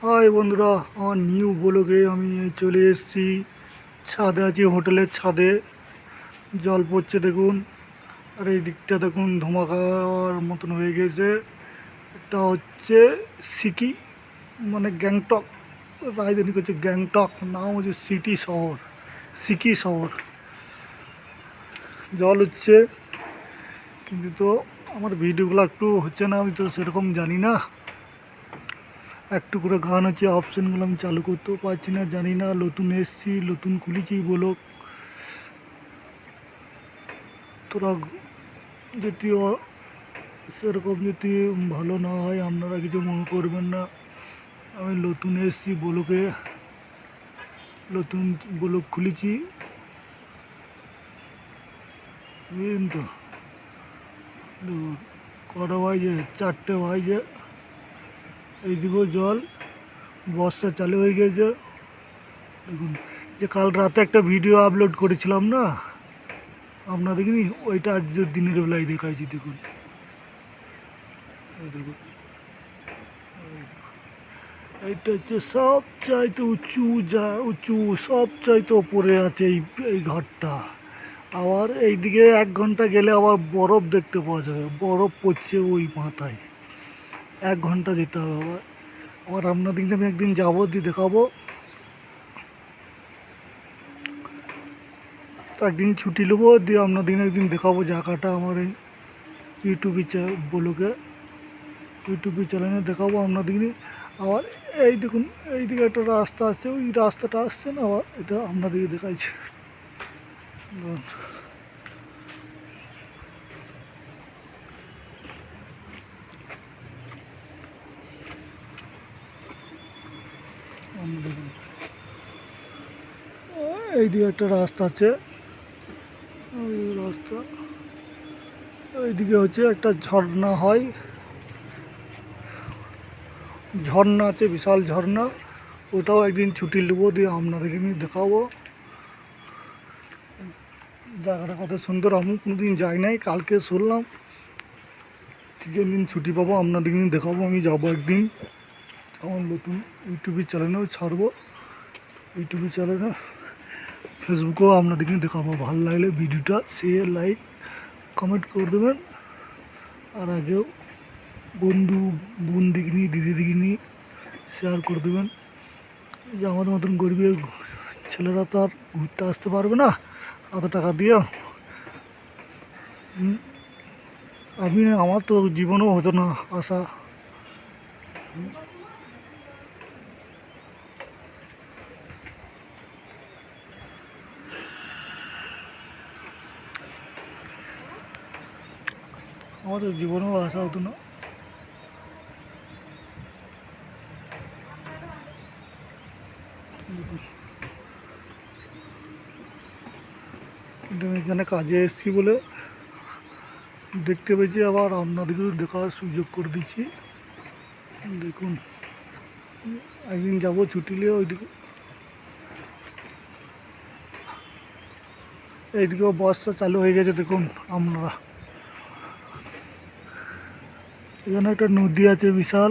High বন্ধুরা, আমার new ব্লগে আমি চলে এসেছি। ছাদে আছি, হোটেলের ছাদে। জল পড়ছে দেখুন, আর এই দিকটা দেখুন ধোঁয়াকার মতন হয়ে গেছে। এটা হচ্ছে সিকি, মানে গ্যাংটক। রাজধানী হচ্ছে গ্যাংটক, নাম হচ্ছে সিটি শহর, সিকি শহর। জল হচ্ছে, কিন্তু তো আমার ভিডিওগুলো একটু হচ্ছে না, আমি তো সেরকম জানি না। একটু করে গান হচ্ছে, অপশানগুলো আমি চালু করতেও পারছি না, জানি না। নতুন এসছি, নতুন খুলেছি বলো। তোরা যদি সেরকম যদি ভালো না হয়, আপনারা কিছু মনে করবেন না। আমি নতুন এসছি বলোকে, নতুন ব্লগ খুলেছি, বুঝলেন তো। কটা বাজে? 4টে বাজে। এইদিকেও জল, বর্ষা চালু হয়ে গেছে। দেখুন, যে কাল রাতে একটা ভিডিও আপলোড করেছিলাম না, আপনারা দেখিনি? ওইটা আজ দিনের বেলায় দেখাইছি। দেখুন, এই দেখুন, এইটা হচ্ছে সব চাইতে উঁচু সব চাইতে ওপরে আছে এই ঘরটা। আবার এইদিকে 1 ঘন্টা গেলে আবার বরফ দেখতে পাওয়া যাবে, বরফ পড়ছে ওই মাথায়। 1 ঘন্টা যেতে হবে। আবার আপনাদেরকে আমি একদিন যাবো, দিয়ে দেখাবো। একদিন ছুটি নেবো, দিয়ে আপনাদের একদিন দেখাবো জায়গাটা। আমার এই ইউটিউবে চ্যানেলে দেখাবো আপনাদের। আবার এই দেখুন, এইদিকে একটা রাস্তা আছে, ওই রাস্তাটা আসছে না, আবার এটা আপনাদেরকে দেখাইছে। এইদিকে একটা রাস্তা আছে, ওই রাস্তা। এইদিকে হচ্ছে একটা ঝর্ণা হয়, ঝর্ণা আছে, বিশাল ঝর্ণা। ওটাও একদিন ছুটি নেবো, দিয়ে আপনাদেরকে আমি দেখাবো জায়গাটা কত সুন্দর। আমি কোনোদিন যাই নাই, কালকে শুনলাম। যেদিন ছুটি পাবো আপনাদেরকে দেখাবো, আমি যাবো একদিন। আমার নতুন ইউটিউবের চ্যানেলেও ছাড়বো, ইউটিউবের চ্যানেলে, ফেসবুকেও আপনাদেরকে দেখাবো। ভালো লাগলে ভিডিওটা শেয়ার, লাইক, কমেন্ট করে দেবেন। আর আগেও বন্ধু বোন দিকে নিয়ে, দিদি দিকে নিয়ে শেয়ার করে দেবেন। যে আমাদের মতন গরিবের ছেলেরা তো আর ঘুরতে আসতে পারবে না এত টাকা দিয়ে। আমার তো জীবনেও হতো না আসা। আমাদের জীবনেও আসা হতো না। কিন্তু আমি এখানে কাজে এসেছি বলে দেখতে পেয়েছি, আবার আপনাদেরকেও দেখার সুযোগ করে দিচ্ছি। দেখুন, একদিন যাবো ছুটি নিয়ে ওইদিকে। এইদিকেও বর্ষা চালু হয়ে গেছে, দেখুন আপনারা। এখানে একটা নদী আছে বিশাল।